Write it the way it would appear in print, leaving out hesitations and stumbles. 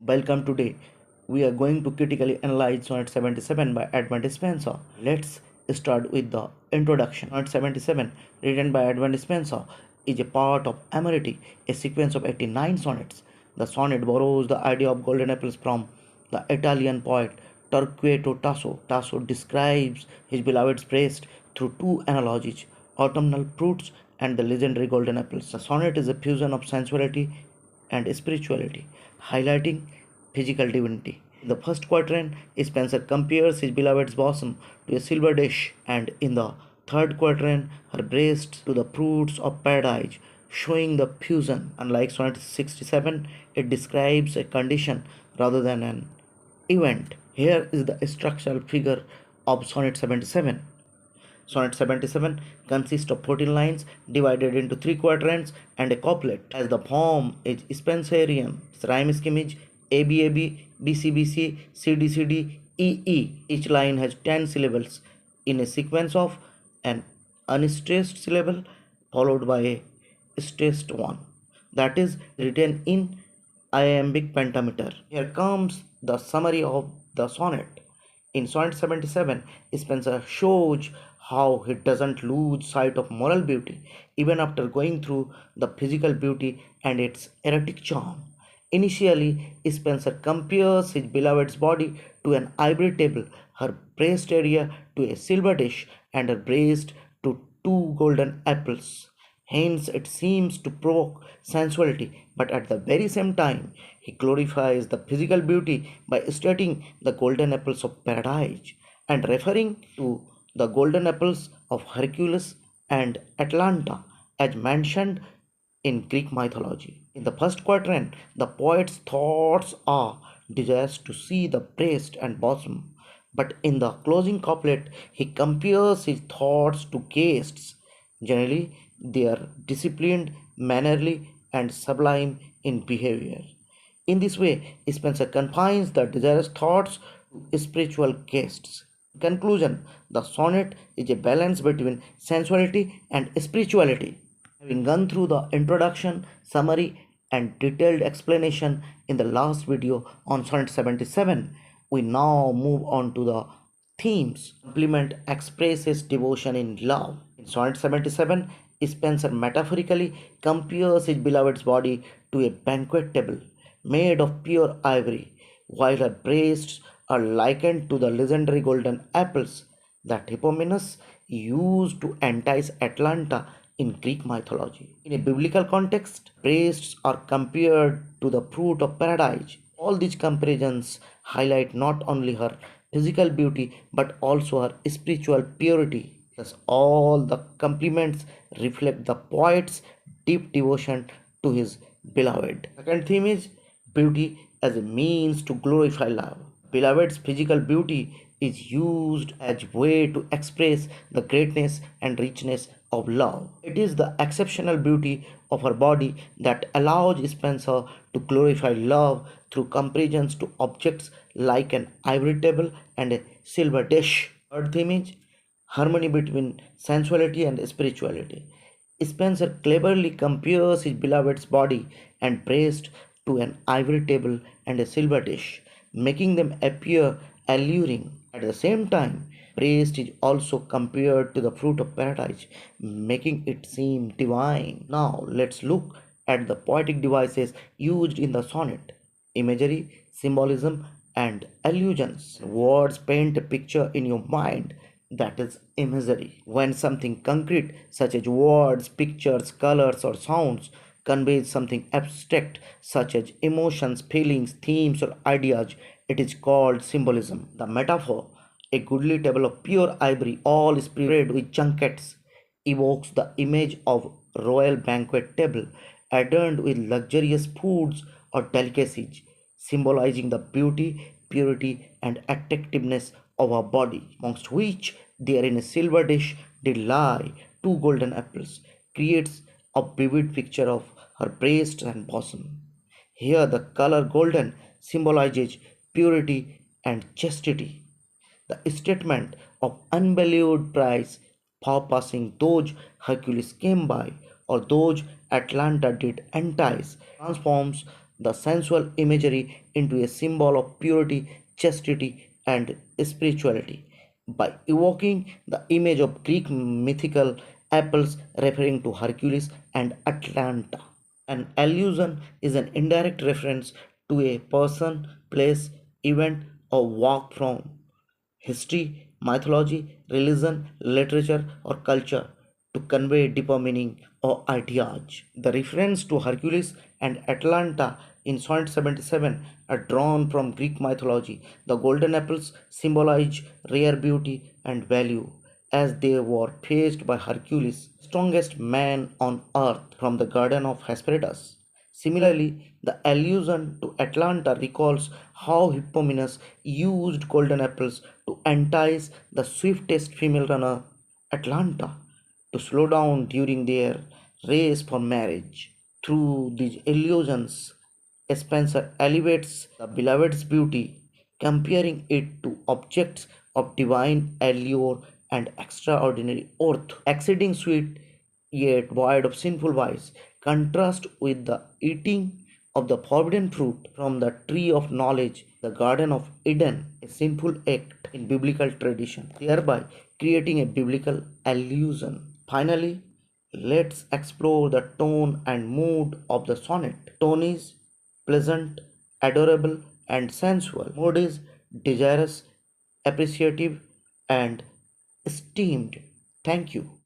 Welcome today. We are going to critically analyze Sonnet 77 by Edmund Spenser. Let's start with the introduction. Sonnet 77, written by Edmund Spenser, is a part of Amority, a sequence of 89 sonnets. The sonnet borrows the idea of golden apples from the Italian poet Torquato Tasso. Tasso describes his beloved's breast through two analogies, autumnal fruits and the legendary golden apples. The sonnet is a fusion of sensuality and spirituality, highlighting physical divinity. In the first quatrain, Spenser compares his beloved's bosom to a silver dish, and in the third quatrain, her breast to the fruits of paradise, showing the fusion. Unlike Sonnet 67, it describes a condition rather than an event. Here is the structural figure of Sonnet 77. Sonnet 77 consists of 14 lines divided into 3 quatrains and a couplet. As the form is Spenserian, its rhyme scheme is ABAB, BCBC, CDCD, EE. Each line has 10 syllables in a sequence of an unstressed syllable followed by a stressed one, that is written in iambic pentameter. Here comes the summary of the sonnet. In Sonnet 77, Spenser shows how he doesn't lose sight of moral beauty even after going through the physical beauty and its erotic charm. Initially, Spenser compares his beloved's body to an ivory table, her breast area to a silver dish, and her breast to two golden apples. Hence, it seems to provoke sensuality, but at the very same time, he glorifies the physical beauty by stating the golden apples of paradise and referring to the golden apples of Hercules and Atlanta as mentioned in Greek mythology. In the first quatrain, the poet's thoughts are desires to see the breast and bosom, but in the closing couplet, he compares his thoughts to guests. Generally, they are disciplined, mannerly, and sublime in behavior. In this way, Spenser confines the desirous thoughts to spiritual guests. In conclusion, the sonnet is a balance between sensuality and spirituality. Having gone through the introduction, summary, and detailed explanation in the last video on Sonnet 77, we now move on to the themes. Compliment expresses devotion in love. In Sonnet 77, Spenser metaphorically compares his beloved's body to a banquet table made of pure ivory, while her breasts are likened to the legendary golden apples that Hippomenes used to entice Atlanta in Greek mythology. In a biblical context, breasts are compared to the fruit of paradise. All these comparisons highlight not only her physical beauty but also her spiritual purity. Thus, all the compliments reflect the poet's deep devotion to his beloved. Second theme is beauty as a means to glorify love. Beloved's physical beauty is used as a way to express the greatness and richness of love. It is the exceptional beauty of her body that allows Spenser to glorify love through comparisons to objects like an ivory table and a silver dish. Third theme is harmony between sensuality and spirituality. Spenser cleverly compares his beloved's body and breast to an ivory table and a silver dish, making them appear alluring. At the same time, breast is also compared to the fruit of paradise, making it seem divine. Now, let's look at the poetic devices used in the sonnet: imagery, symbolism, and allusions. Words paint a picture in your mind, that is imagery. When something concrete, such as words, pictures, colors, or sounds, conveys something abstract, such as emotions, feelings, themes, or ideas, it is called symbolism. The metaphor, a goodly table of pure ivory, all spread with junkets, evokes the image of royal banquet table adorned with luxurious foods or delicacies, symbolizing the beauty, purity, and attractiveness of her body, amongst which there in a silver dish did lie two golden apples, creates a vivid picture of her breast and bosom. Here the color golden symbolizes purity and chastity. The statement of unvalued price for passing those Hercules came by, or those Atlanta did entice, transforms the sensual imagery into a symbol of purity, chastity, and spirituality by evoking the image of Greek mythical apples referring to Hercules and Atlanta. An allusion is an indirect reference to a person, place, event, or work from history, mythology, religion, literature, or culture to convey deeper meaning or ideas. The reference to Hercules and Atlanta in Sonnet 77 are drawn from Greek mythology. The golden apples symbolize rare beauty and value as they were faced by Hercules, strongest man on earth, from the garden of Hesperides. Similarly, the allusion to Atlanta recalls how Hippomenes used golden apples to entice the swiftest female runner, Atlanta, to slow down during their race for marriage. Through these illusions, Spencer elevates the beloved's beauty, comparing it to objects of divine allure and extraordinary worth, exceeding sweet yet void of sinful vice, contrast with the eating of the forbidden fruit from the tree of knowledge, the Garden of Eden, a sinful act in biblical tradition, thereby creating a biblical allusion. Finally, let's explore the tone and mood of the sonnet. Tone is pleasant, adorable, and sensual. Mood is desirous, appreciative, and esteemed. Thank you.